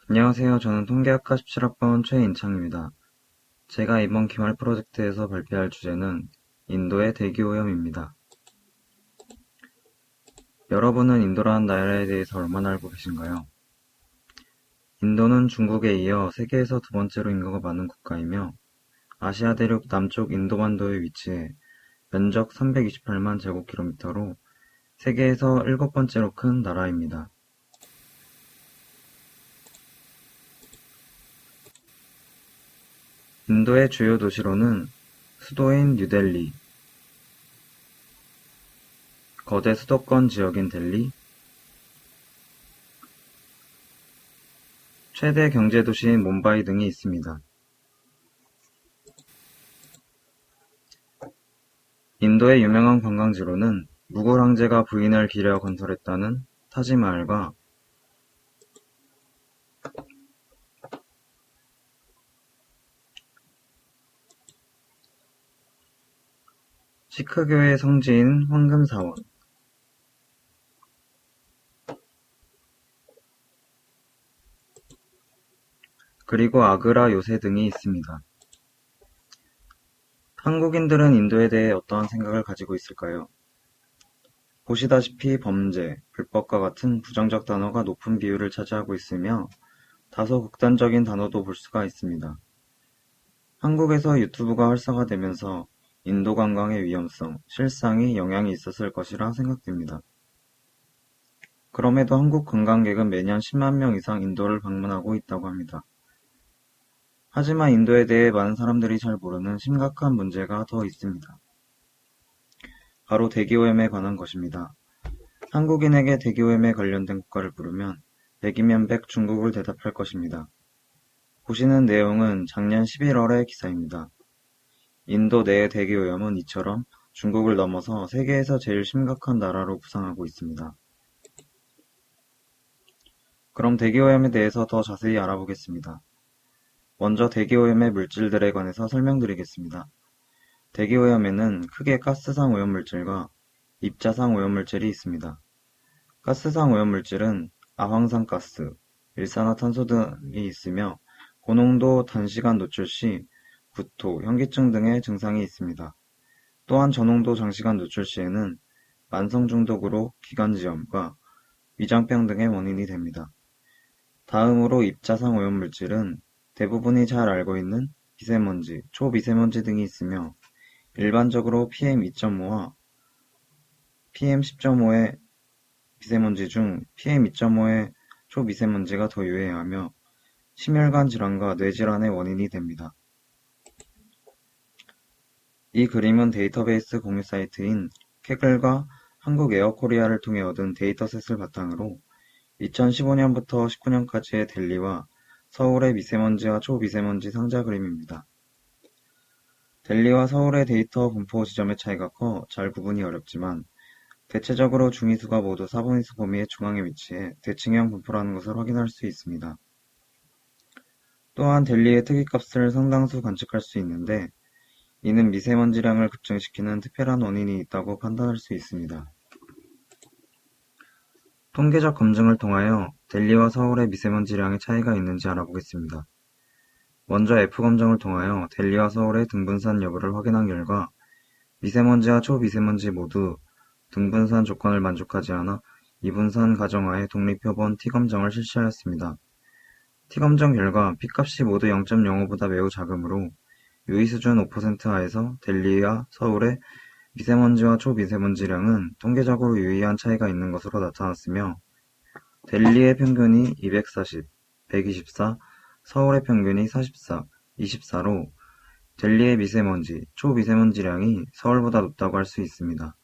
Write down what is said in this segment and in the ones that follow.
안녕하세요. 저는 통계학과 17학번 최인창입니다. 제가 이번 기말 프로젝트에서 발표할 주제는 인도의 대기오염입니다. 여러분은 인도라는 나라에 대해서 얼마나 알고 계신가요? 인도는 중국에 이어 세계에서 두 번째로 인구가 많은 국가이며 아시아 대륙 남쪽 인도반도에 위치해 면적 328만 제곱킬로미터로 세계에서 일곱 번째로 큰 나라입니다. 인도의 주요 도시로는 수도인 뉴델리, 거대 수도권 지역인 델리, 최대 경제도시인 몬바이 등이 있습니다. 인도의 유명한 관광지로는 무굴 황제가 부인을 기려 건설했다는 타지마할과 시크교의 성지인 황금사원, 그리고 아그라 요새 등이 있습니다. 한국인들은 인도에 대해 어떠한 생각을 가지고 있을까요? 보시다시피 범죄, 불법과 같은 부정적 단어가 높은 비율을 차지하고 있으며 다소 극단적인 단어도 볼 수가 있습니다. 한국에서 유튜브가 활성화되면서 인도 관광의 위험성, 실상이 영향이 있었을 것이라 생각됩니다. 그럼에도 한국 관광객은 매년 10만 명 이상 인도를 방문하고 있다고 합니다. 하지만 인도에 대해 많은 사람들이 잘 모르는 심각한 문제가 더 있습니다. 바로 대기오염에 관한 것입니다. 한국인에게 대기오염에 관련된 국가를 부르면 100이면 100 중국을 대답할 것입니다. 보시는 내용은 작년 11월의 기사입니다. 인도 내의 대기오염은 이처럼 중국을 넘어서 세계에서 제일 심각한 나라로 부상하고 있습니다. 그럼 대기오염에 대해서 더 자세히 알아보겠습니다. 먼저 대기오염의 물질들에 관해서 설명드리겠습니다. 대기오염에는 크게 가스상 오염물질과 입자상 오염물질이 있습니다. 가스상 오염물질은 아황산가스, 일산화탄소 등이 있으며 고농도 단시간 노출 시 구토, 현기증 등의 증상이 있습니다. 또한 저농도 장시간 노출 시에는 만성 중독으로 기관지염과 위장병 등의 원인이 됩니다. 다음으로 입자상 오염물질은 대부분이 잘 알고 있는 미세먼지, 초미세먼지 등이 있으며 일반적으로 PM2.5와 PM10.5의 미세먼지 중 PM2.5의 초미세먼지가 더 유해하며 심혈관 질환과 뇌질환의 원인이 됩니다. 이 그림은 데이터베이스 공유 사이트인 캐글과 한국 에어코리아를 통해 얻은 데이터셋을 바탕으로 2015년부터 19년까지의 델리와 서울의 미세먼지와 초미세먼지 상자 그림입니다. 델리와 서울의 데이터 분포 지점의 차이가 커 잘 구분이 어렵지만 대체적으로 중위수가 모두 4분위수 범위의 중앙에 위치해 대칭형 분포라는 것을 확인할 수 있습니다. 또한 델리의 특이값을 상당수 관측할 수 있는데 이는 미세먼지량을 급증시키는 특별한 원인이 있다고 판단할 수 있습니다. 통계적 검증을 통하여 델리와 서울의 미세먼지량의 차이가 있는지 알아보겠습니다. 먼저 F검정을 통하여 델리와 서울의 등분산 여부를 확인한 결과 미세먼지와 초미세먼지 모두 등분산 조건을 만족하지 않아 이분산 가정하에 독립표본 T검정을 실시하였습니다. T검정 결과 P값이 모두 0.05보다 매우 작으므로 유의수준 5% 하에서 델리와 서울의 미세먼지와 초미세먼지량은 통계적으로 유의한 차이가 있는 것으로 나타났으며 델리의 평균이 240, 124, 서울의 평균이 44, 24로 델리의 미세먼지, 초미세먼지량이 서울보다 높다고 할 수 있습니다.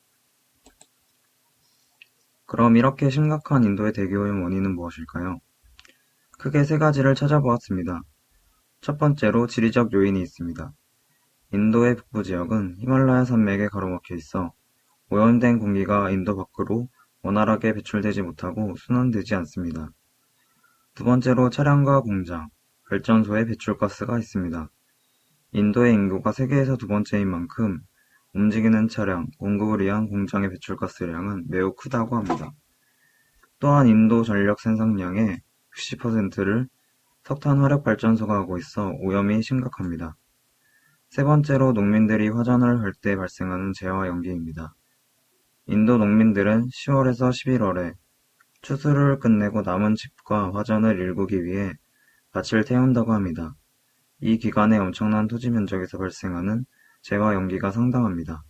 그럼 이렇게 심각한 인도의 대기오염 원인은 무엇일까요? 크게 세 가지를 찾아보았습니다. 첫 번째로 지리적 요인이 있습니다. 인도의 북부 지역은 히말라야 산맥에 가로막혀 있어 오염된 공기가 인도 밖으로 원활하게 배출되지 못하고 순환되지 않습니다. 두 번째로 차량과 공장, 발전소의 배출가스가 있습니다. 인도의 인구가 세계에서 두 번째인 만큼 움직이는 차량, 공급을 위한 공장의 배출가스량은 매우 크다고 합니다. 또한 인도 전력 생산량의 60%를 석탄 화력발전소가 하고 있어 오염이 심각합니다. 세 번째로 농민들이 화전을 할 때 발생하는 재와 연기입니다. 인도 농민들은 10월에서 11월에 추수를 끝내고 남은 칩과 화전을 일구기 위해 밭을 태운다고 합니다. 이 기간에 엄청난 토지 면적에서 발생하는 재와 연기가 상당합니다.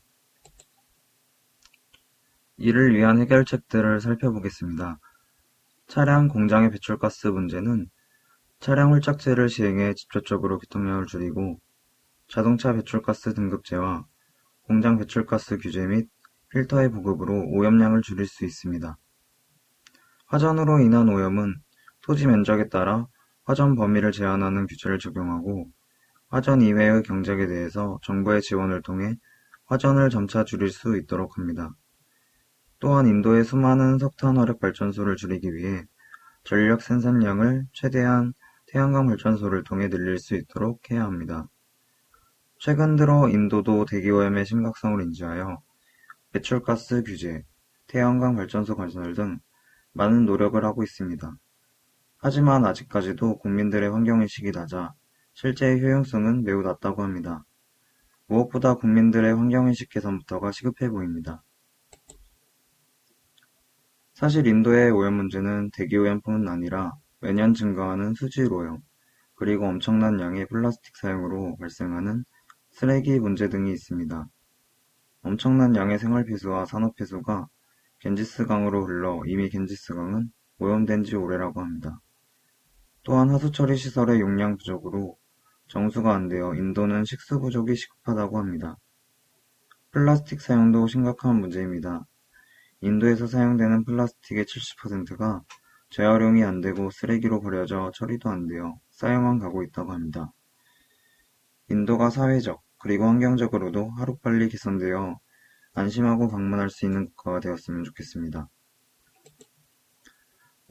이를 위한 해결책들을 살펴보겠습니다. 차량 공장의 배출가스 문제는 차량 홀짝제를 시행해 직접적으로 교통량을 줄이고 자동차 배출가스 등급제와 공장 배출가스 규제 및 필터의 보급으로 오염량을 줄일 수 있습니다. 화전으로 인한 오염은 토지 면적에 따라 화전 범위를 제한하는 규제를 적용하고 화전 이외의 경작에 대해서 정부의 지원을 통해 화전을 점차 줄일 수 있도록 합니다. 또한 인도의 수많은 석탄 화력 발전소를 줄이기 위해 전력 생산량을 최대한 태양광 발전소를 통해 늘릴 수 있도록 해야 합니다. 최근 들어 인도도 대기오염의 심각성을 인지하여 배출가스 규제, 태양광 발전소 건설 등 많은 노력을 하고 있습니다. 하지만 아직까지도 국민들의 환경의식이 낮아 실제 효용성은 매우 낮다고 합니다. 무엇보다 국민들의 환경의식 개선부터가 시급해 보입니다. 사실 인도의 오염 문제는 대기오염뿐 아니라 매년 증가하는 수질 오염, 그리고 엄청난 양의 플라스틱 사용으로 발생하는 쓰레기 문제 등이 있습니다. 엄청난 양의 생활폐수와 산업폐수가 겐지스강으로 흘러 이미 겐지스강은 오염된 지 오래라고 합니다. 또한 하수처리 시설의 용량 부족으로 정수가 안 되어 인도는 식수 부족이 시급하다고 합니다. 플라스틱 사용도 심각한 문제입니다. 인도에서 사용되는 플라스틱의 70%가 재활용이 안 되고 쓰레기로 버려져 처리도 안 되어 쌓여만 가고 있다고 합니다. 인도가 사회적 그리고 환경적으로도 하루빨리 개선되어 안심하고 방문할 수 있는 국가가 되었으면 좋겠습니다.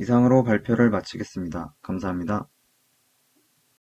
이상으로 발표를 마치겠습니다. 감사합니다.